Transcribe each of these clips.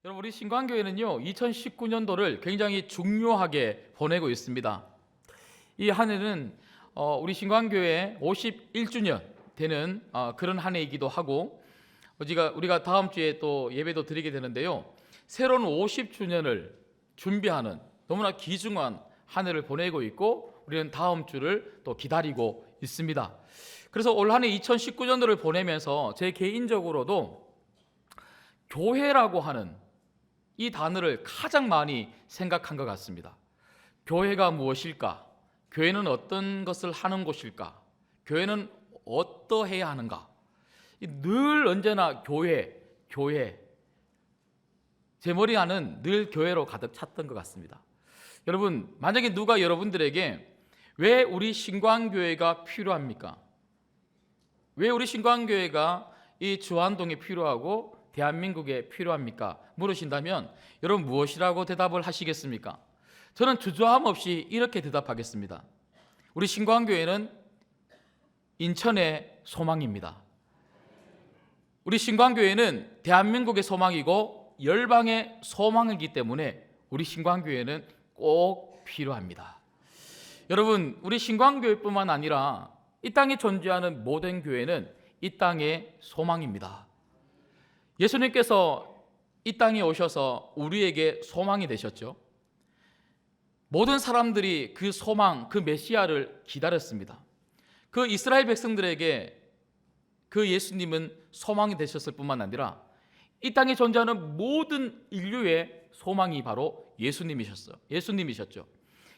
여러분, 우리 신광교회는요 2019년도를 굉장히 중요하게 보내고 있습니다. 이 한 해는 우리 신광교회 51주년 되는 그런 한 해이기도 하고, 우리가 다음 주에 또 예배도 드리게 되는데요, 새로운 50주년을 준비하는 너무나 귀중한 한 해를 보내고 있고, 우리는 다음 주를 또 기다리고 있습니다. 그래서 올 한 해 2019년도를 보내면서 제 개인적으로도 교회라고 하는 이 단어를 가장 많이 생각한 것 같습니다. 교회가 무엇일까? 교회는 어떤 것을 하는 곳일까? 교회는 어떠해야 하는가? 늘 언제나 교회 제 머리 안은 늘 교회로 가득 찼던 것 같습니다. 여러분, 만약에 누가 여러분들에게 왜 우리 신광교회가 필요합니까? 왜 우리 신광교회가 이 주안동에 필요하고 대한민국에 필요합니까? 물으신다면 여러분 무엇이라고 대답을 하시겠습니까? 저는 주저함 없이 이렇게 대답하겠습니다. 우리 신광교회는 인천의 소망입니다. 우리 신광교회는 대한민국의 소망이고 열방의 소망이기 때문에 우리 신광교회는 꼭 필요합니다. 여러분, 우리 신광교회뿐만 아니라 이 땅에 존재하는 모든 교회는 이 땅의 소망입니다. 예수님께서 이 땅에 오셔서 우리에게 소망이 되셨죠. 모든 사람들이 그 소망, 그 메시아를 기다렸습니다. 그 이스라엘 백성들에게 그 예수님은 소망이 되셨을 뿐만 아니라 이 땅에 존재하는 모든 인류의 소망이 바로 예수님이셨죠.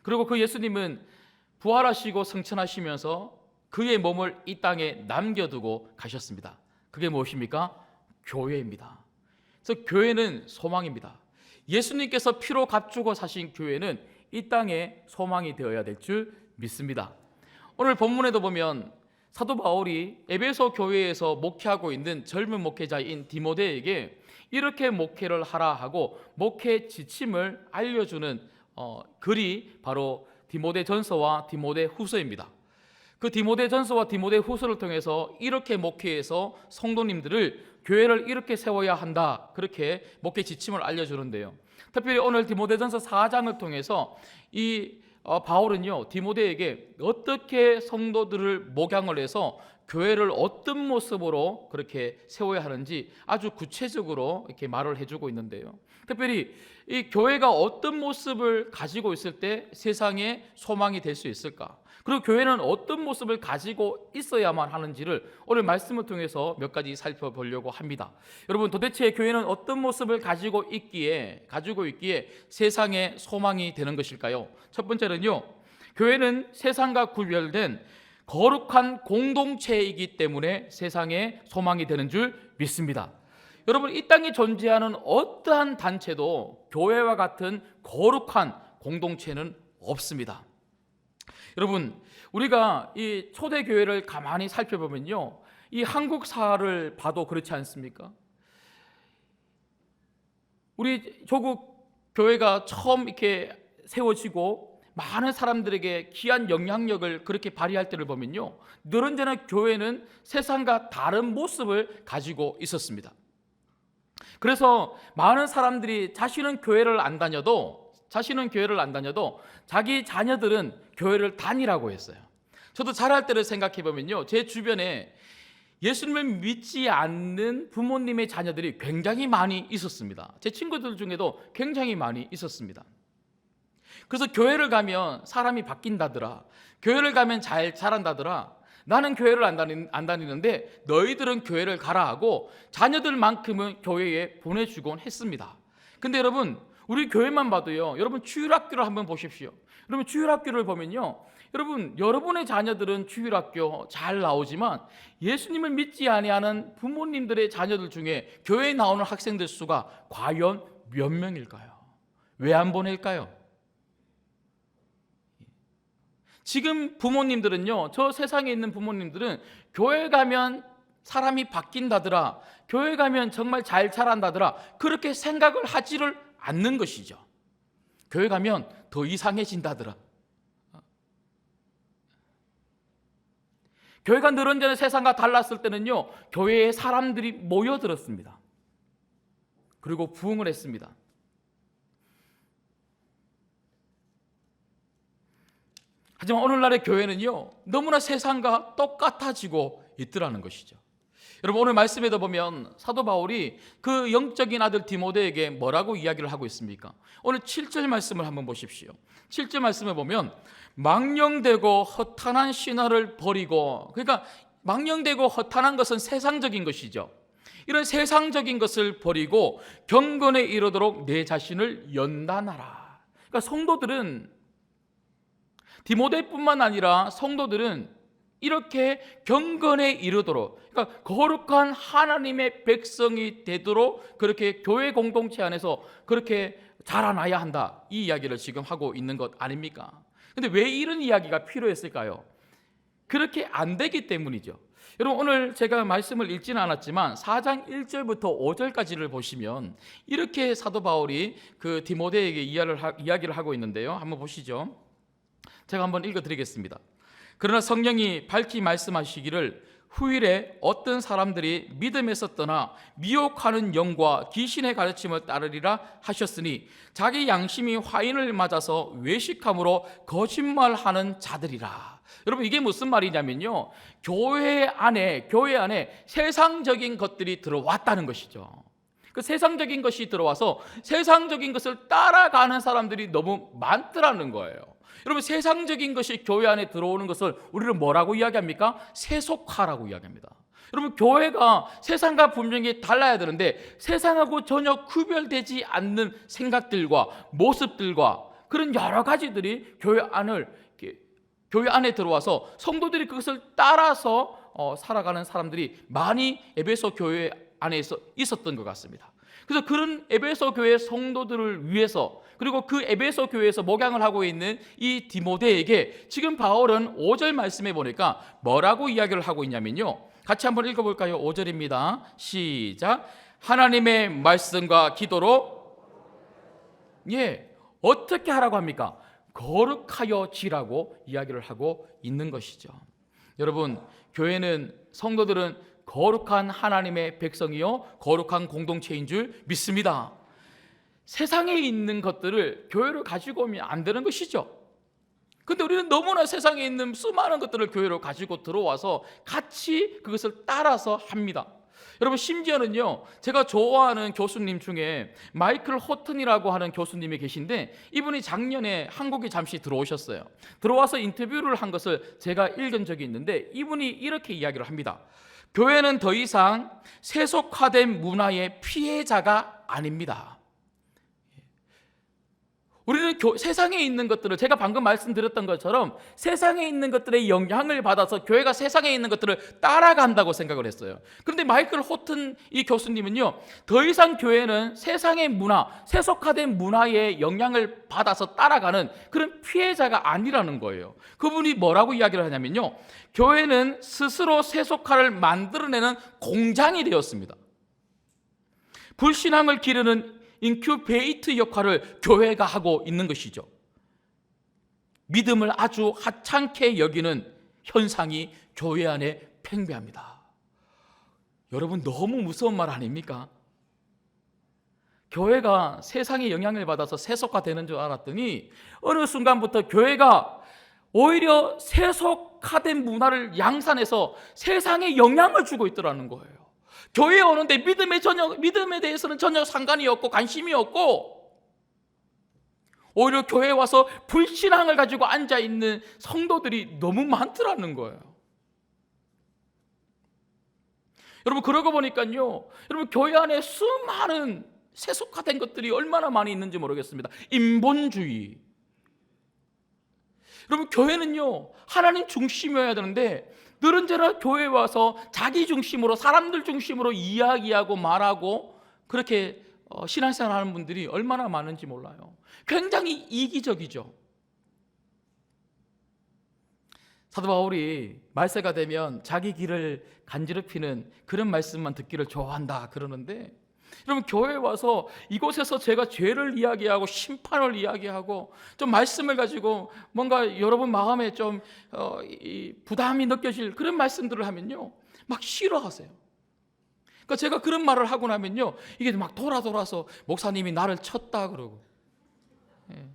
그리고 그 예수님은 부활하시고 승천하시면서 그의 몸을 이 땅에 남겨두고 가셨습니다. 그게 무엇입니까? 교회입니다. 그래서 교회는 소망입니다. 예수님께서 피로 값주고 사신 교회는 이 땅에 소망이 되어야 될 줄 믿습니다. 오늘 본문에도 보면 사도 바울이 에베소 교회에서 목회하고 있는 젊은 목회자인 디모데에게 이렇게 목회를 하라 하고 목회 지침을 알려주는 글이 바로 디모데전서와 디모데후서입니다. 그 디모데전서와 디모데후서를 통해서 이렇게 목회해서 성도님들을 교회를 이렇게 세워야 한다, 그렇게 목회 지침을 알려주는데요, 특별히 오늘 디모데전서 4장을 통해서 이 바울은요 디모데에게 어떻게 성도들을 목양을 해서 교회를 어떤 모습으로 그렇게 세워야 하는지 아주 구체적으로 이렇게 말을 해주고 있는데요, 특별히 이 교회가 어떤 모습을 가지고 있을 때 세상에 소망이 될 수 있을까, 그리고 교회는 어떤 모습을 가지고 있어야만 하는지를 오늘 말씀을 통해서 몇 가지 살펴보려고 합니다. 여러분, 도대체 교회는 어떤 모습을 가지고 있기에 세상에 소망이 되는 것일까요? 첫 번째는요, 교회는 세상과 구별된 거룩한 공동체이기 때문에 세상에 소망이 되는 줄 믿습니다. 여러분, 이 땅에 존재하는 어떠한 단체도 교회와 같은 거룩한 공동체는 없습니다. 여러분, 우리가 이 초대교회를 가만히 살펴보면요, 이 한국사를 봐도 그렇지 않습니까? 우리 조국 교회가 처음 이렇게 세워지고 많은 사람들에게 귀한 영향력을 그렇게 발휘할 때를 보면요, 늘 언제나 교회는 세상과 다른 모습을 가지고 있었습니다. 그래서 많은 사람들이 자신은 교회를 안 다녀도 자기 자녀들은 교회를 다니라고 했어요. 저도 자랄 때를 생각해 보면요, 제 주변에 예수님을 믿지 않는 부모님의 자녀들이 굉장히 많이 있었습니다. 제 친구들 중에도 굉장히 많이 있었습니다. 그래서 교회를 가면 사람이 바뀐다더라, 교회를 가면 잘 자란다더라, 나는 교회를 안 다니는데 너희들은 교회를 가라 하고 자녀들만큼은 교회에 보내주곤 했습니다. 근데 여러분, 우리 교회만 봐도요, 여러분 주일학교를 한번 보십시오. 여러분 주일학교를 보면요, 여러분의 자녀들은 주일학교 잘 나오지만 예수님을 믿지 아니하는 부모님들의 자녀들 중에 교회에 나오는 학생들 수가 과연 몇 명일까요? 왜 안 보낼까요? 지금 부모님들은요, 저 세상에 있는 부모님들은 교회 가면 사람이 바뀐다더라, 교회 가면 정말 잘 자란다더라, 그렇게 생각을 하지를 않는 것이죠. 교회 가면 더 이상해진다더라. 교회가 늘 언제나 세상과 달랐을 때는요, 교회에 사람들이 모여들었습니다. 그리고 부흥을 했습니다. 하지만 오늘날의 교회는요, 너무나 세상과 똑같아지고 있더라는 것이죠. 여러분, 오늘 말씀에도 보면 사도 바울이 그 영적인 아들 디모데에게 뭐라고 이야기를 하고 있습니까? 오늘 7절 말씀을 한번 보십시오. 7절 말씀을 보면 망령되고 허탄한 신화를 버리고, 그러니까 망령되고 허탄한 것은 세상적인 것이죠. 이런 세상적인 것을 버리고 경건에 이르도록 내 자신을 연단하라. 그러니까 성도들은, 디모데뿐만 아니라 성도들은 이렇게 경건에 이르도록, 그러니까 거룩한 하나님의 백성이 되도록 그렇게 교회 공동체 안에서 그렇게 자라나야 한다, 이 이야기를 지금 하고 있는 것 아닙니까? 근데 왜 이런 이야기가 필요했을까요? 그렇게 안 되기 때문이죠. 여러분, 오늘 제가 말씀을 읽지는 않았지만 4장 1절부터 5절까지를 보시면 이렇게 사도 바울이 그 디모데에게 이야기를 하고 있는데요. 한번 보시죠. 제가 한번 읽어드리겠습니다. 그러나 성령이 밝히 말씀하시기를 후일에 어떤 사람들이 믿음에서 떠나 미혹하는 영과 귀신의 가르침을 따르리라 하셨으니 자기 양심이 화인을 맞아서 외식함으로 거짓말하는 자들이라. 여러분, 이게 무슨 말이냐면요, 교회 안에 세상적인 것들이 들어왔다는 것이죠. 그 세상적인 것이 들어와서 세상적인 것을 따라가는 사람들이 너무 많더라는 거예요. 여러분, 세상적인 것이 교회 안에 들어오는 것을 우리는 뭐라고 이야기합니까? 세속화라고 이야기합니다. 여러분, 교회가 세상과 분명히 달라야 되는데 세상하고 전혀 구별되지 않는 생각들과 모습들과 그런 여러 가지들이 교회 안에 들어와서 성도들이 그것을 따라서 살아가는 사람들이 많이 에베소 교회 안에서 있었던 것 같습니다. 그래서 그런 에베소 교회 성도들을 위해서, 그리고 그 에베소 교회에서 목양을 하고 있는 이 디모데에게 지금 바울은 5절 말씀에 보니까 뭐라고 이야기를 하고 있냐면요, 같이 한번 읽어볼까요? 5절입니다. 시작. 하나님의 말씀과 기도로 어떻게 하라고 합니까? 거룩하여 지라고 이야기를 하고 있는 것이죠. 여러분, 교회는, 성도들은 거룩한 하나님의 백성이요 거룩한 공동체인 줄 믿습니다. 세상에 있는 것들을 교회로 가지고 오면 안 되는 것이죠. 근데 우리는 너무나 세상에 있는 수많은 것들을 교회로 가지고 들어와서 같이 그것을 따라서 합니다. 여러분, 심지어는요, 제가 좋아하는 교수님 중에 마이클 호튼이라고 하는 교수님이 계신데, 이분이 작년에 한국에 잠시 들어오셨어요. 들어와서 인터뷰를 한 것을 제가 읽은 적이 있는데, 이분이 이렇게 이야기를 합니다. 교회는 더 이상 세속화된 문화의 피해자가 아닙니다. 우리는 세상에 있는 것들을, 제가 방금 말씀드렸던 것처럼 세상에 있는 것들의 영향을 받아서 교회가 세상에 있는 것들을 따라간다고 생각을 했어요. 그런데 마이클 호튼 이 교수님은요, 더 이상 교회는 세상의 문화, 세속화된 문화의 영향을 받아서 따라가는 그런 피해자가 아니라는 거예요. 그분이 뭐라고 이야기를 하냐면요, 교회는 스스로 세속화를 만들어내는 공장이 되었습니다. 불신앙을 기르는 인큐베이트 역할을 교회가 하고 있는 것이죠. 믿음을 아주 하찮게 여기는 현상이 교회 안에 팽배합니다. 여러분, 너무 무서운 말 아닙니까? 교회가 세상의 영향을 받아서 세속화되는 줄 알았더니 어느 순간부터 교회가 오히려 세속화된 문화를 양산해서 세상에 영향을 주고 있더라는 거예요. 교회에 오는데 믿음에 대해서는 전혀 상관이 없고 관심이 없고, 오히려 교회에 와서 불신앙을 가지고 앉아있는 성도들이 너무 많더라는 거예요. 여러분, 그러고 보니까요, 여러분, 교회 안에 수많은 세속화된 것들이 얼마나 많이 있는지 모르겠습니다. 인본주의. 여러분, 교회는요, 하나님 중심이어야 되는데 늘은제나 교회에 와서 자기 중심으로, 사람들 중심으로 이야기하고 말하고 그렇게 신앙생활 하는 분들이 얼마나 많은지 몰라요. 굉장히 이기적이죠. 사도 바울이 말세가 되면 자기 길을 간지럽히는 그런 말씀만 듣기를 좋아한다 그러는데, 여러분, 교회에 와서 이곳에서 제가 죄를 이야기하고 심판을 이야기하고 좀 말씀을 가지고 뭔가 여러분 마음에 좀 부담이 느껴질 그런 말씀들을 하면요, 막 싫어하세요. 그러니까 제가 그런 말을 하고 나면요, 이게 막 돌아서 목사님이 나를 쳤다 그러고. 예.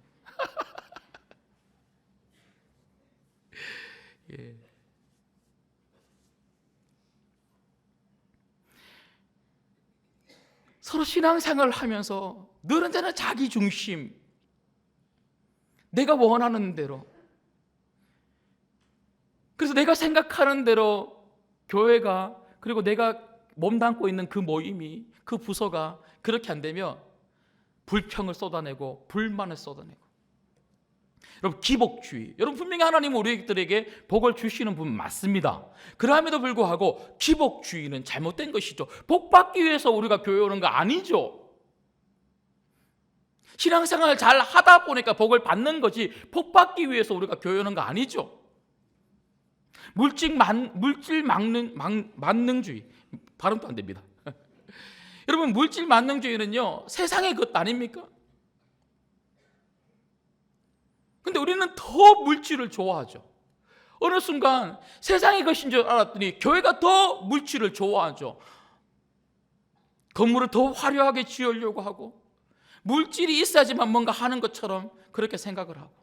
예. 서로 신앙생활을 하면서 늘 언제나 자기 중심, 내가 원하는 대로, 그래서 내가 생각하는 대로 교회가, 그리고 내가 몸담고 있는 그 모임이, 그 부서가 그렇게 안 되면 불평을 쏟아내고 불만을 쏟아내고. 여러분, 기복주의, 여러분 분명히 하나님은 우리들에게 복을 주시는 분 맞습니다. 그럼에도 불구하고 기복주의는 잘못된 것이죠. 복 받기 위해서 우리가 교회 오는 거 아니죠. 신앙생활을 잘 하다 보니까 복을 받는 거지, 복 받기 위해서 우리가 교회 오는 거 아니죠. 만능주의, 발음도 안 됩니다. 여러분, 물질 만능주의는요, 세상의 것 아닙니까? 근데 우리는 더 물질을 좋아하죠. 어느 순간 세상의 것인 줄 알았더니 교회가 더 물질을 좋아하죠. 건물을 더 화려하게 지으려고 하고, 물질이 있어야지만 뭔가 하는 것처럼 그렇게 생각을 하고,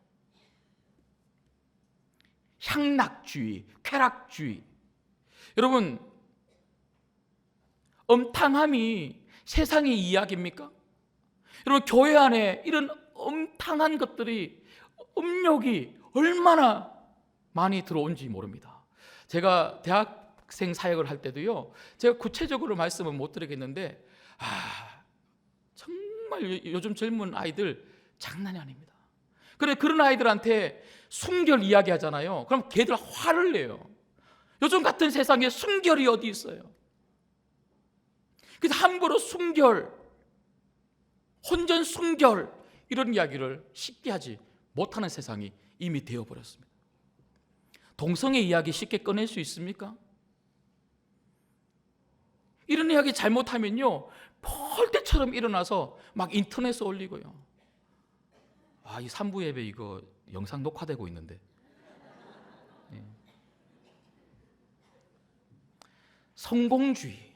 향락주의, 쾌락주의. 여러분, 엄탕함이 세상의 이야기입니까? 여러분, 교회 안에 이런 엄탕한 것들이, 음욕이 얼마나 많이 들어온지 모릅니다. 제가 대학생 사역을 할 때도요, 제가 구체적으로 말씀은 못 드리겠는데, 정말 요즘 젊은 아이들 장난이 아닙니다. 그래, 그런 아이들한테 순결 이야기 하잖아요. 그럼 걔들 화를 내요. 요즘 같은 세상에 순결이 어디 있어요? 그래서 함부로 순결, 혼전 순결, 이런 이야기를 쉽게 하지 못하는 세상이 이미 되어버렸습니다. 동성애 이야기 쉽게 꺼낼 수 있습니까? 이런 이야기 잘못하면요, 펄대처럼 일어나서 막 인터넷에 올리고요. 이 3부 예배 이거 영상 녹화되고 있는데. 성공주의.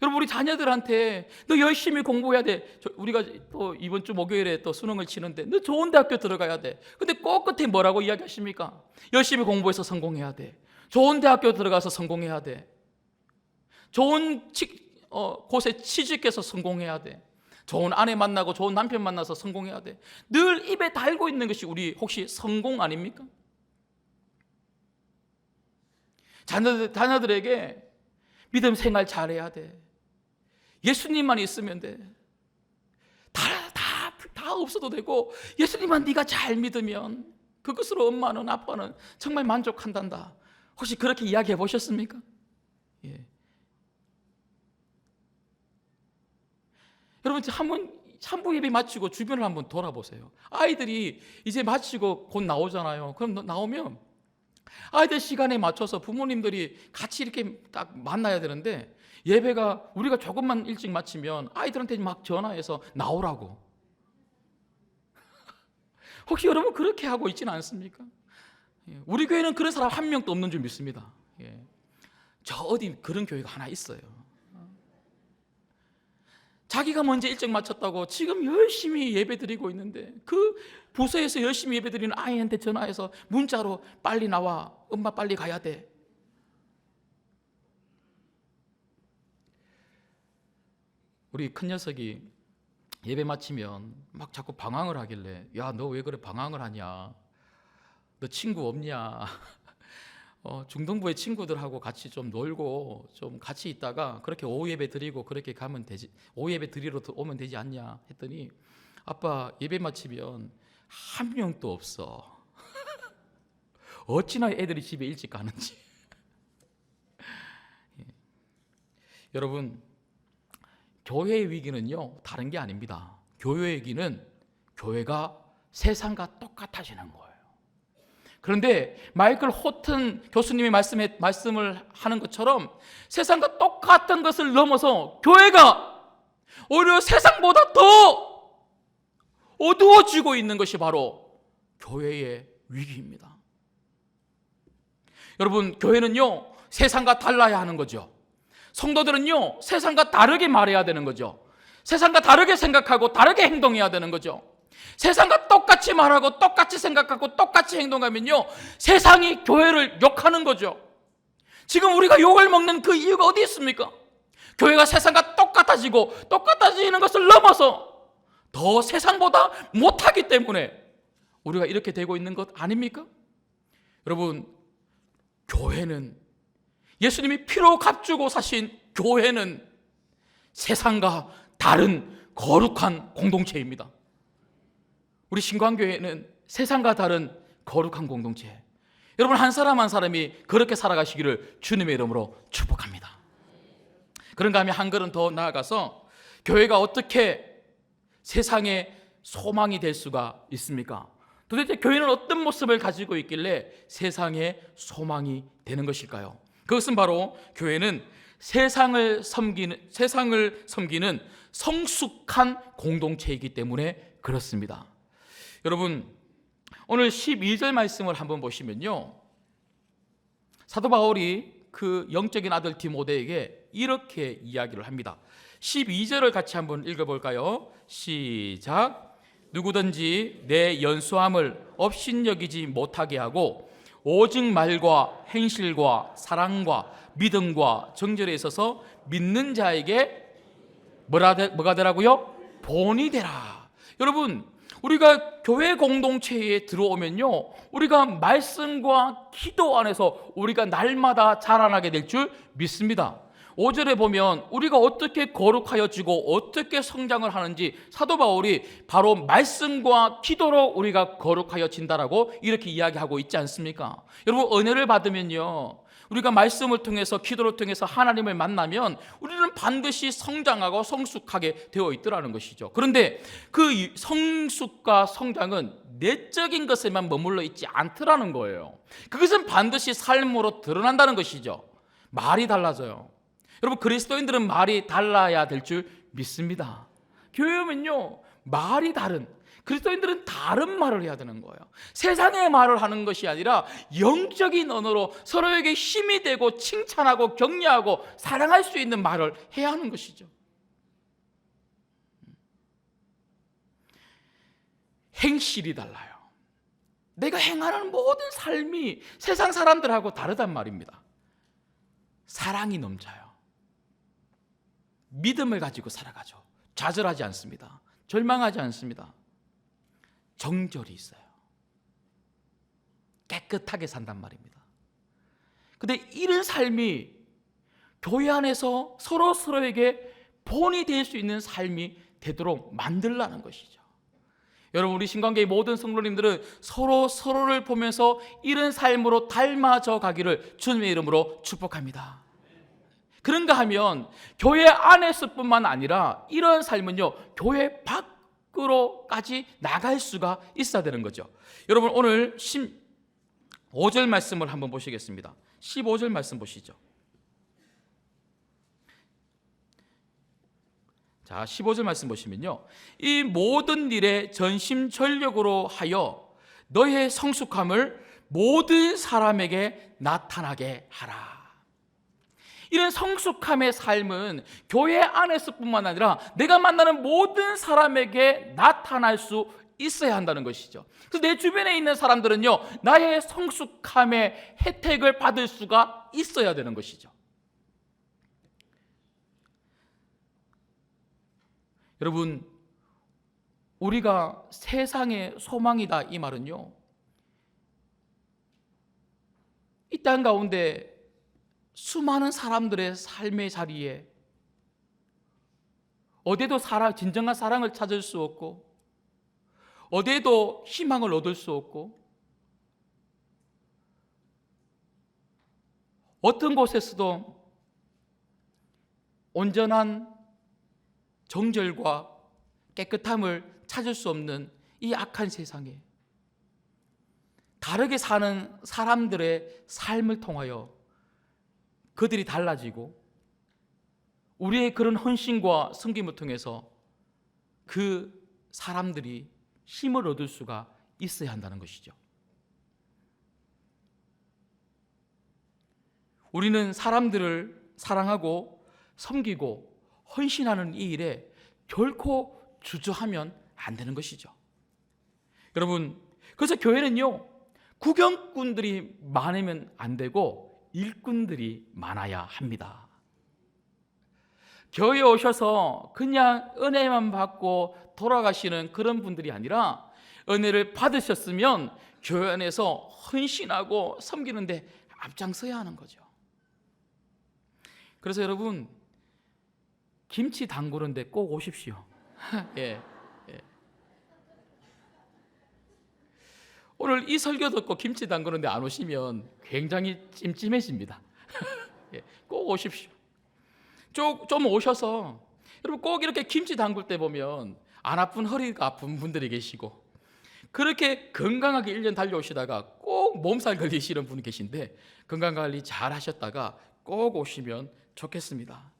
여러분, 우리 자녀들한테 너 열심히 공부해야 돼. 우리가 또 이번 주 목요일에 또 수능을 치는데 너 좋은 대학교 들어가야 돼. 근데 꼭 끝에 뭐라고 이야기하십니까? 열심히 공부해서 성공해야 돼. 좋은 대학교 들어가서 성공해야 돼. 좋은 곳에 취직해서 성공해야 돼. 좋은 아내 만나고 좋은 남편 만나서 성공해야 돼. 늘 입에 달고 있는 것이 우리 혹시 성공 아닙니까? 자녀들에게 믿음 생활 잘해야 돼. 예수님만 있으면 돼. 다 없어도 되고 예수님만 네가 잘 믿으면 그것으로 엄마는 아빠는 정말 만족한단다. 혹시 그렇게 이야기해 보셨습니까? 예. 여러분, 한번 3부 예배 마치고 주변을 한번 돌아보세요. 아이들이 이제 마치고 곧 나오잖아요. 그럼 나오면 아이들 시간에 맞춰서 부모님들이 같이 이렇게 딱 만나야 되는데, 예배가 우리가 조금만 일찍 마치면 아이들한테 막 전화해서 나오라고. 혹시 여러분 그렇게 하고 있지는 않습니까? 우리 교회는 그런 사람 한 명도 없는 줄 믿습니다. 저 어디 그런 교회가 하나 있어요. 자기가 먼저 일찍 마쳤다고 지금 열심히 예배 드리고 있는데, 그 부서에서 열심히 예배 드리는 아이한테 전화해서 문자로 빨리 나와, 엄마 빨리 가야 돼. 우리 큰 녀석이 예배 마치면 막 자꾸 방황을 하길래, 야, 너 왜 그래 방황을 하냐? 너 친구 없냐? 중등부의 친구들하고 같이 좀 놀고 좀 같이 있다가 그렇게 오후 예배 드리고 그렇게 가면 되지, 오후 예배 드리러 오면 되지 않냐 했더니, 아빠 예배 마치면 한 명도 없어. 어찌나 애들이 집에 일찍 가는지. 여러분, 교회의 위기는요 다른 게 아닙니다. 교회의 위기는 교회가 세상과 똑같아지는 거예요. 그런데 마이클 호튼 교수님이 말씀을 하는 것처럼 세상과 똑같은 것을 넘어서 교회가 오히려 세상보다 더 어두워지고 있는 것이 바로 교회의 위기입니다. 여러분, 교회는요 세상과 달라야 하는 거죠. 성도들은요, 세상과 다르게 말해야 되는 거죠. 세상과 다르게 생각하고 다르게 행동해야 되는 거죠. 세상과 똑같이 말하고 똑같이 생각하고 똑같이 행동하면요, 세상이 교회를 욕하는 거죠. 지금 우리가 욕을 먹는 그 이유가 어디 있습니까? 교회가 세상과 똑같아지는 것을 넘어서 더 세상보다 못하기 때문에 우리가 이렇게 되고 있는 것 아닙니까? 여러분, 교회는, 예수님이 피로 값주고 사신 교회는 세상과 다른 거룩한 공동체입니다. 우리 신광교회는 세상과 다른 거룩한 공동체, 여러분 한 사람 한 사람이 그렇게 살아가시기를 주님의 이름으로 축복합니다. 그런가 하면 한 걸음 더 나아가서 교회가 어떻게 세상의 소망이 될 수가 있습니까? 도대체 교회는 어떤 모습을 가지고 있길래 세상의 소망이 되는 것일까요? 그것은 바로 교회는 세상을 섬기는 성숙한 공동체이기 때문에 그렇습니다. 여러분, 오늘 12절 말씀을 한번 보시면요, 사도 바울이 그 영적인 아들 디모데에게 이렇게 이야기를 합니다. 12절을 같이 한번 읽어볼까요? 시작. 누구든지 내 연수함을 업신여기지 못하게 하고 오직 말과 행실과 사랑과 믿음과 정절에 있어서 믿는 자에게 뭐가 되라고요? 본이 되라. 여러분, 우리가 교회 공동체에 들어오면요, 우리가 말씀과 기도 안에서 우리가 날마다 자라나게 될 줄 믿습니다. 5절에 보면 우리가 어떻게 거룩하여지고 어떻게 성장을 하는지 사도 바울이 바로 말씀과 기도로 우리가 거룩하여진다라고 이렇게 이야기하고 있지 않습니까? 여러분, 은혜를 받으면요, 우리가 말씀을 통해서 기도를 통해서 하나님을 만나면 우리는 반드시 성장하고 성숙하게 되어 있더라는 것이죠. 그런데 그 성숙과 성장은 내적인 것에만 머물러 있지 않더라는 거예요. 그것은 반드시 삶으로 드러난다는 것이죠. 말이 달라져요. 여러분, 그리스도인들은 말이 달라야 될 줄 믿습니다. 교회면요, 말이 다른, 그리스도인들은 다른 말을 해야 되는 거예요. 세상의 말을 하는 것이 아니라 영적인 언어로 서로에게 힘이 되고 칭찬하고 격려하고 사랑할 수 있는 말을 해야 하는 것이죠. 행실이 달라요. 내가 행하는 모든 삶이 세상 사람들하고 다르단 말입니다. 사랑이 넘쳐요. 믿음을 가지고 살아가죠. 좌절하지 않습니다. 절망하지 않습니다. 정절이 있어요. 깨끗하게 산단 말입니다. 근데 이런 삶이 교회 안에서 서로에게 본이 될 수 있는 삶이 되도록 만들라는 것이죠. 여러분, 우리 신관계의 모든 성도님들은 서로를 보면서 이런 삶으로 닮아져 가기를 주님의 이름으로 축복합니다. 그런가 하면 교회 안에서뿐만 아니라 이런 삶은요, 교회 밖으로까지 나갈 수가 있어야 되는 거죠. 여러분, 오늘 15절 말씀을 한번 보시겠습니다. 15절 말씀 보시죠. 자, 15절 말씀 보시면요, 이 모든 일에 전심전력으로 하여 너의 성숙함을 모든 사람에게 나타나게 하라. 이런 성숙함의 삶은 교회 안에서뿐만 아니라 내가 만나는 모든 사람에게 나타날 수 있어야 한다는 것이죠. 그래서 내 주변에 있는 사람들은요, 나의 성숙함의 혜택을 받을 수가 있어야 되는 것이죠. 여러분, 우리가 세상의 소망이다, 이 말은요, 이 땅 가운데 수많은 사람들의 삶의 자리에 어디에도 진정한 사랑을 찾을 수 없고, 어디에도 희망을 얻을 수 없고, 어떤 곳에서도 온전한 정절과 깨끗함을 찾을 수 없는 이 악한 세상에 다르게 사는 사람들의 삶을 통하여 그들이 달라지고 우리의 그런 헌신과 섬김을 통해서 그 사람들이 힘을 얻을 수가 있어야 한다는 것이죠. 우리는 사람들을 사랑하고 섬기고 헌신하는 이 일에 결코 주저하면 안 되는 것이죠. 여러분, 그래서 교회는요, 구경꾼들이 많으면 안 되고 일꾼들이 많아야 합니다. 교회에 오셔서 그냥 은혜만 받고 돌아가시는 그런 분들이 아니라 은혜를 받으셨으면 교회 안에서 헌신하고 섬기는데 앞장서야 하는 거죠. 그래서 여러분, 김치 담그는데 꼭 오십시오. 예. 오늘 이 설교 듣고 김치 담그는데 안 오시면 굉장히 찜찜해집니다. 예, 꼭 오십시오. 좀 오셔서, 여러분 꼭 이렇게 김치 담글 때 보면 안 아픈 허리가 아픈 분들이 계시고, 그렇게 건강하게 1년 달려오시다가 꼭 몸살 걸리시는 분이 계신데 건강관리 잘 하셨다가 꼭 오시면 좋겠습니다.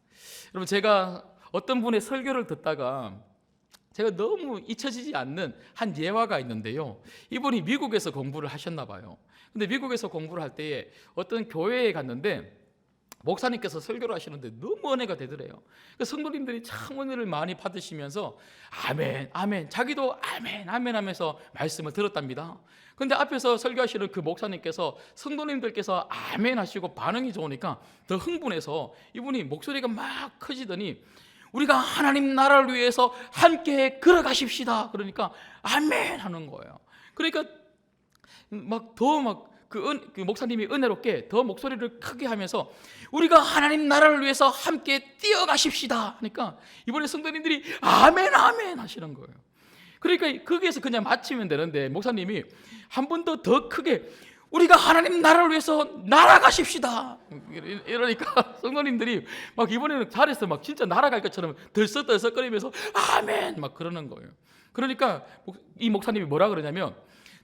여러분, 제가 어떤 분의 설교를 듣다가 제가 너무 잊혀지지 않는 한 예화가 있는데요, 이분이 미국에서 공부를 하셨나 봐요. 근데 미국에서 공부를 할 때에 어떤 교회에 갔는데 목사님께서 설교를 하시는데 너무 은혜가 되더래요. 성도님들이 참 은혜를 많이 받으시면서 아멘, 아멘, 자기도 아멘, 아멘 하면서 말씀을 들었답니다. 그런데 앞에서 설교하시는 그 목사님께서 성도님들께서 아멘 하시고 반응이 좋으니까 더 흥분해서 이분이 목소리가 막 커지더니 우리가 하나님 나라를 위해서 함께 걸어가십시다. 그러니까 아멘 하는 거예요. 그러니까 그 목사님이 은혜롭게 더 목소리를 크게 하면서 우리가 하나님 나라를 위해서 함께 뛰어가십시다 하니까 이번에 성도님들이 아멘 아멘 하시는 거예요. 그러니까 거기에서 그냥 마치면 되는데 목사님이 한 번 더 크게 우리가 하나님 나라를 위해서 날아가십시다 이러니까 성도님들이 막 이번에는 잘했어, 막 진짜 날아갈 것처럼 들썩들썩거리면서 아멘 막 그러는 거예요. 그러니까 이 목사님이 뭐라 그러냐면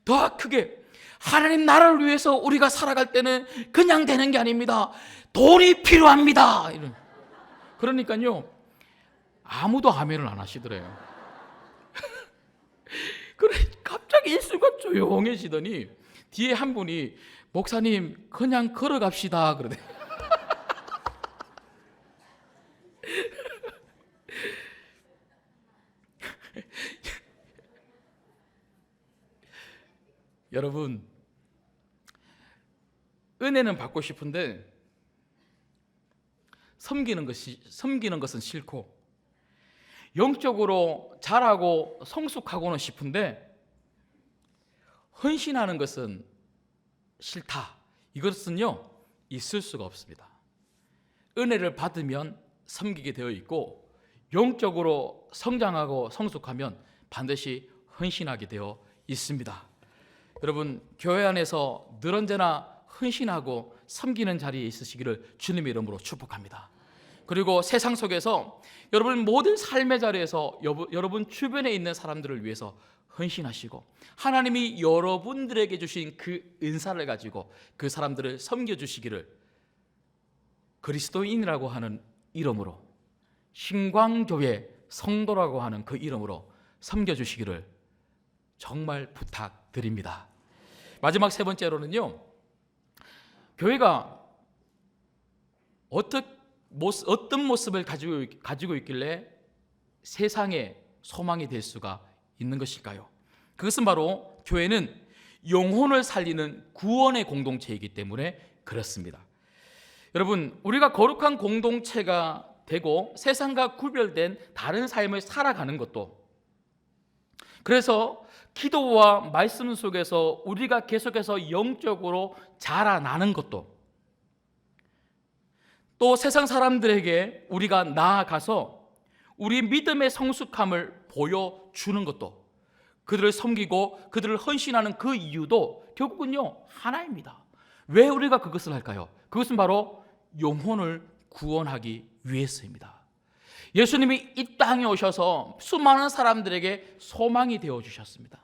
더 크게 하나님 나라를 위해서 우리가 살아갈 때는 그냥 되는 게 아닙니다. 돈이 필요합니다. 그러니까요, 아무도 아멘을 안 하시더래요. 그래 갑자기 일수가 조용해지더니 뒤에 한 분이 목사님 그냥 걸어갑시다 그러대. 여러분, 은혜는 받고 싶은데 섬기는 것은 싫고, 영적으로 자라고 성숙하고는 싶은데 헌신하는 것은 싫다. 이것은요, 있을 수가 없습니다. 은혜를 받으면 섬기게 되어 있고, 영적으로 성장하고 성숙하면 반드시 헌신하게 되어 있습니다. 여러분, 교회 안에서 늘 언제나 헌신하고 섬기는 자리에 있으시기를 주님의 이름으로 축복합니다. 그리고 세상 속에서 여러분 모든 삶의 자리에서 여러분 주변에 있는 사람들을 위해서 헌신하시고 하나님이 여러분들에게 주신 그 은사를 가지고 그 사람들을 섬겨주시기를 그리스도인이라고 하는 이름으로, 신광교회 성도라고 하는 그 이름으로 섬겨주시기를 정말 부탁드립니다. 마지막 세 번째로는요, 교회가 어떤 모습을 가지고 있길래 세상에 소망이 될 수가 있는 것일까요? 그것은 바로 교회는 영혼을 살리는 구원의 공동체이기 때문에 그렇습니다. 여러분, 우리가 거룩한 공동체가 되고 세상과 구별된 다른 삶을 살아가는 것도, 그래서 기도와 말씀 속에서 우리가 계속해서 영적으로 자라나는 것도, 또 세상 사람들에게 우리가 나아가서 우리 믿음의 성숙함을 보여주는 것도, 그들을 섬기고 그들을 헌신하는 그 이유도 결국은요 하나입니다. 왜 우리가 그것을 할까요? 그것은 바로 영혼을 구원하기 위해서입니다. 예수님이 이 땅에 오셔서 수많은 사람들에게 소망이 되어주셨습니다.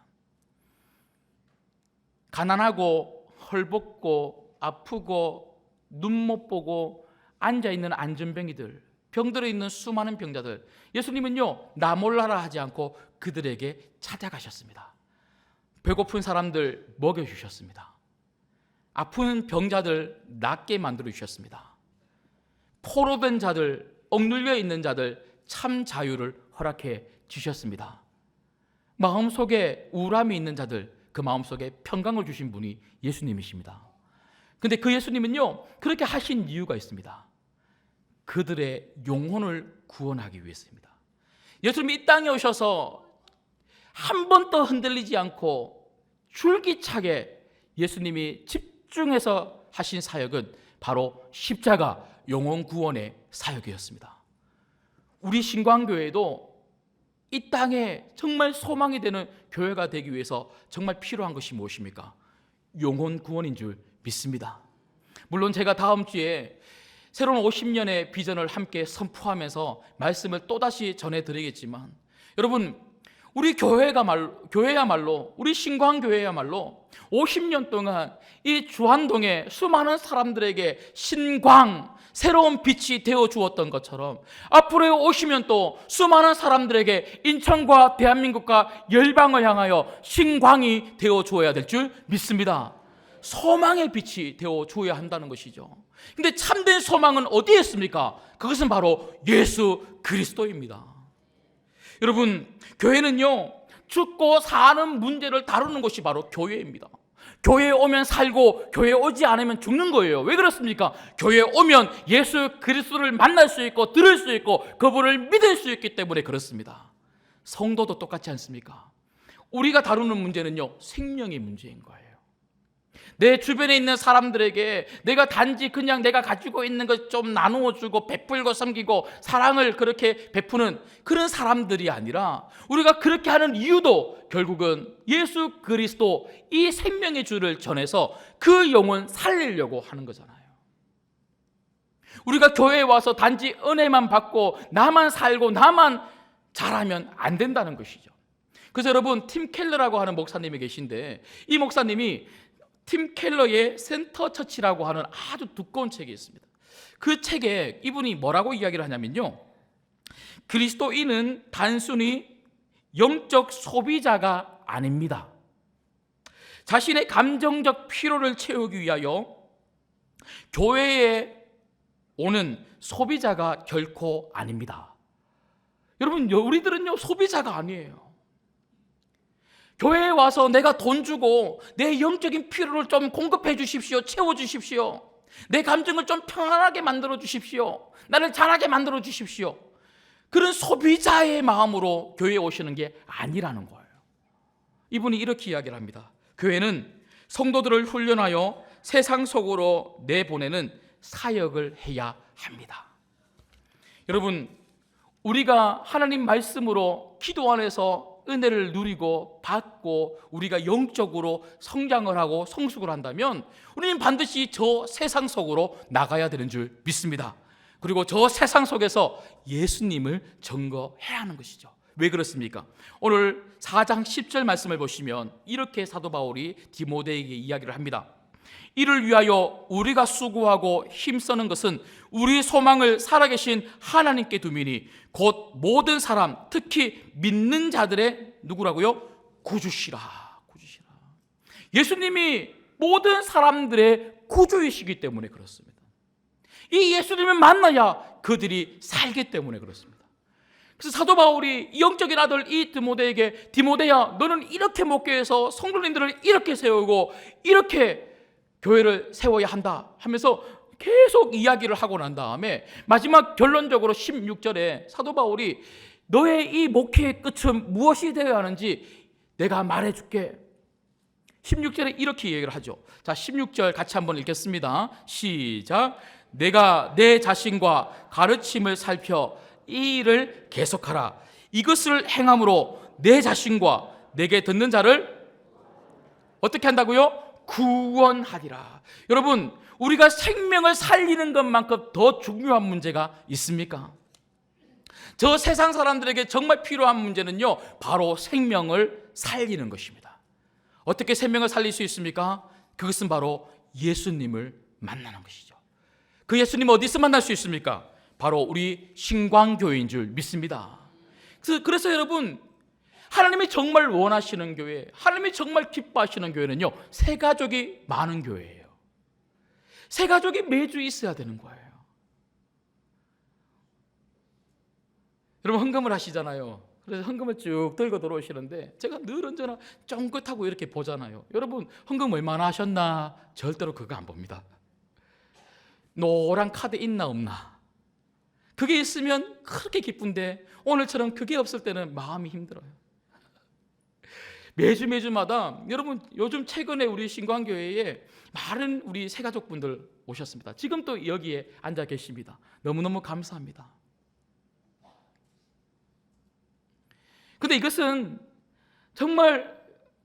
가난하고 헐벗고 아프고 눈 못 보고 앉아있는 안전병이들, 병들어 있는 수많은 병자들, 예수님은요 나 몰라라 하지 않고 그들에게 찾아가셨습니다. 배고픈 사람들 먹여주셨습니다. 아픈 병자들 낫게 만들어 주셨습니다. 포로된 자들 억눌려 있는 자들 참 자유를 허락해 주셨습니다. 마음속에 우울함이 있는 자들, 그 마음속에 평강을 주신 분이 예수님이십니다. 근데 그 예수님은요, 그렇게 하신 이유가 있습니다. 그들의 영혼을 구원하기 위해서입니다. 예수님이 이 땅에 오셔서 한 번도 흔들리지 않고 줄기차게 예수님이 집중해서 하신 사역은 바로 십자가 영혼 구원의 사역이었습니다. 우리 신광교회도 이 땅에 정말 소망이 되는 교회가 되기 위해서 정말 필요한 것이 무엇입니까? 영혼 구원인 줄 믿습니다. 물론 제가 다음 주에 새로운 50년의 비전을 함께 선포하면서 말씀을 또다시 전해드리겠지만, 여러분, 우리 교회야말로 우리 신광교회야말로 50년 동안 이 주안동의 수많은 사람들에게 신광, 새로운 빛이 되어 주었던 것처럼 앞으로의 50년 또 수많은 사람들에게 인천과 대한민국과 열방을 향하여 신광이 되어 주어야 될 줄 믿습니다. 소망의 빛이 되어 주어야 한다는 것이죠. 근데 참된 소망은 어디에 있습니까? 그것은 바로 예수 그리스도입니다. 여러분, 교회는요, 죽고 사는 문제를 다루는 것이 바로 교회입니다. 교회에 오면 살고 교회에 오지 않으면 죽는 거예요. 왜 그렇습니까? 교회에 오면 예수 그리스도를 만날 수 있고 들을 수 있고 그분을 믿을 수 있기 때문에 그렇습니다. 성도도 똑같지 않습니까? 우리가 다루는 문제는요, 생명의 문제인 거예요. 내 주변에 있는 사람들에게 내가 단지 그냥 내가 가지고 있는 것 좀 나누어 주고 베풀고 섬기고 사랑을 그렇게 베푸는 그런 사람들이 아니라, 우리가 그렇게 하는 이유도 결국은 예수 그리스도 이 생명의 주를 전해서 그 영혼 살리려고 하는 거잖아요. 우리가 교회에 와서 단지 은혜만 받고 나만 살고 나만 잘하면 안 된다는 것이죠. 그래서 여러분, 팀 켈러라고 하는 목사님이 계신데, 이 목사님이 팀 켈러의 센터 처치라고 하는 아주 두꺼운 책이 있습니다. 그 책에 이분이 뭐라고 이야기를 하냐면요, 그리스도인은 단순히 영적 소비자가 아닙니다. 자신의 감정적 필요를 채우기 위하여 교회에 오는 소비자가 결코 아닙니다. 여러분, 우리들은요, 소비자가 아니에요. 교회에 와서 내가 돈 주고 내 영적인 필요를 좀 공급해 주십시오. 채워 주십시오. 내 감정을 좀 편안하게 만들어 주십시오. 나를 잘하게 만들어 주십시오. 그런 소비자의 마음으로 교회에 오시는 게 아니라는 거예요. 이분이 이렇게 이야기를 합니다. 교회는 성도들을 훈련하여 세상 속으로 내보내는 사역을 해야 합니다. 여러분, 우리가 하나님 말씀으로 기도 안에서 은혜를 누리고 받고 우리가 영적으로 성장을 하고 성숙을 한다면 우리는 반드시 저 세상 속으로 나가야 되는 줄 믿습니다. 그리고 저 세상 속에서 예수님을 증거해야 하는 것이죠. 왜 그렇습니까? 오늘 4장 10절 말씀을 보시면 이렇게 사도 바울이 디모데에게 이야기를 합니다. 이를 위하여 우리가 수고하고 힘쓰는 것은 우리 소망을 살아계신 하나님께 두미니 곧 모든 사람, 특히 믿는 자들의 누구라고요? 구주시라. 예수님이 모든 사람들의 구주이시기 때문에 그렇습니다. 이 예수님을 만나야 그들이 살기 때문에 그렇습니다. 그래서 사도 바울이 영적인 아들 이 디모데에게, 디모데야, 너는 이렇게 목회해서 성도님들을 이렇게 세우고 이렇게 교회를 세워야 한다 하면서 계속 이야기를 하고 난 다음에 마지막 결론적으로 16절에 사도 바울이 너의 이 목회의 끝은 무엇이 되어야 하는지 내가 말해줄게. 16절에 이렇게 얘기를 하죠. 자, 16절 같이 한번 읽겠습니다. 시작. 내가 내 자신과 가르침을 살펴 이 일을 계속하라. 이것을 행함으로 내 자신과 내게 듣는 자를 어떻게 한다고요? 구원하리라. 여러분, 우리가 생명을 살리는 것만큼 더 중요한 문제가 있습니까? 저 세상 사람들에게 정말 필요한 문제는요, 바로 생명을 살리는 것입니다. 어떻게 생명을 살릴 수 있습니까? 그것은 바로 예수님을 만나는 것이죠. 그 예수님 어디서 만날 수 있습니까? 바로 우리 신광교회인 줄 믿습니다. 그래서 여러분, 하나님이 정말 원하시는 교회, 하나님이 정말 기뻐하시는 교회는요, 새 가족이 많은 교회예요. 새 가족이 매주 있어야 되는 거예요. 여러분 헌금을 하시잖아요. 그래서 헌금을 쭉 들고 들어오시는데 제가 늘 언제나 쫑긋하고 이렇게 보잖아요. 여러분 헌금 얼마나 하셨나? 절대로 그거 안 봅니다. 노란 카드 있나 없나? 그게 있으면 그렇게 기쁜데 오늘처럼 그게 없을 때는 마음이 힘들어요. 매주마다 여러분 요즘 최근에 우리 신광교회에 많은 우리 새가족분들 오셨습니다. 지금 또 여기에 앉아 계십니다. 너무너무 감사합니다. 근데 이것은 정말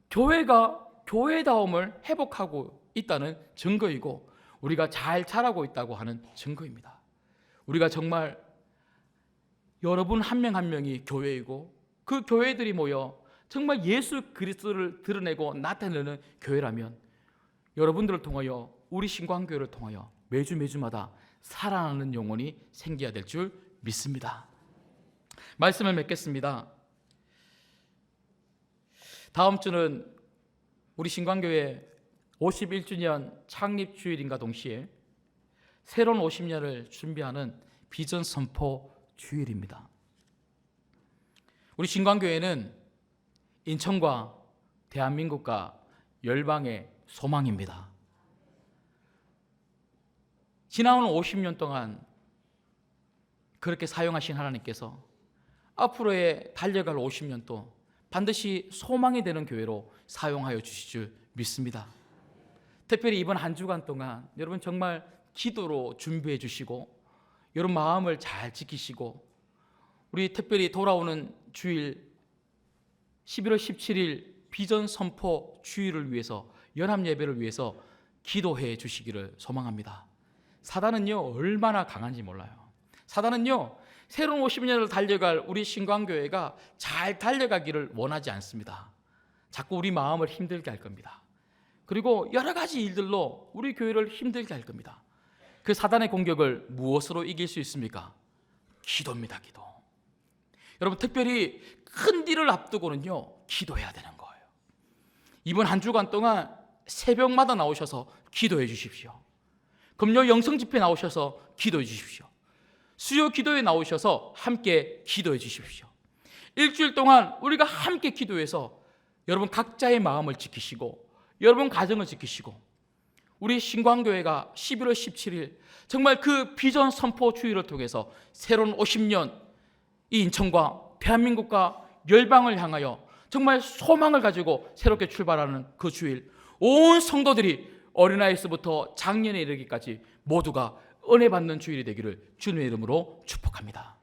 교회가 교회다움을 회복하고 있다는 증거이고 우리가 잘 자라고 있다고 하는 증거입니다. 우리가 정말 여러분 한 명 한 명이 교회이고 그 교회들이 모여 정말 예수 그리스도를 드러내고 나타내는 교회라면 여러분들을 통하여 우리 신광교회를 통하여 매주마다 살아나는 영혼이 생겨야 될 줄 믿습니다. 말씀을 맺겠습니다. 다음 주는 우리 신광교회 51주년 창립 주일인가 동시에 새로운 50년을 준비하는 비전 선포 주일입니다. 우리 신광교회는 인천과 대한민국과 열방의 소망입니다. 지나오는 50년 동안 그렇게 사용하신 하나님께서 앞으로의 달려갈 50년도 반드시 소망이 되는 교회로 사용하여 주실 줄 믿습니다. 특별히 이번 한 주간 동안 여러분 정말 기도로 준비해 주시고 여러분 마음을 잘 지키시고 우리 특별히 돌아오는 주일 11월 17일 비전 선포 주일을 위해서 연합 예배를 위해서 기도해 주시기를 소망합니다. 사단은요 얼마나 강한지 몰라요. 사단은요 새로운 50년을 달려갈 우리 신광교회가 잘 달려가기를 원하지 않습니다. 자꾸 우리 마음을 힘들게 할 겁니다. 그리고 여러 가지 일들로 우리 교회를 힘들게 할 겁니다. 그 사단의 공격을 무엇으로 이길 수 있습니까? 기도입니다. 기도. 여러분 특별히 큰 일을 앞두고는요 기도해야 되는 거예요. 이번 한 주간 동안 새벽마다 나오셔서 기도해 주십시오. 금요 영성 집회 나오셔서 기도해 주십시오. 수요 기도에 나오셔서 함께 기도해 주십시오. 일주일 동안 우리가 함께 기도해서 여러분 각자의 마음을 지키시고 여러분 가정을 지키시고 우리 신광교회가 11월 17일 정말 그 비전 선포 주일을 통해서 새로운 50년 이 인천과 대한민국과 열방을 향하여 정말 소망을 가지고 새롭게 출발하는 그 주일 온 성도들이 어린아이에서부터 장년에 이르기까지 모두가 은혜 받는 주일이 되기를 주님의 이름으로 축복합니다.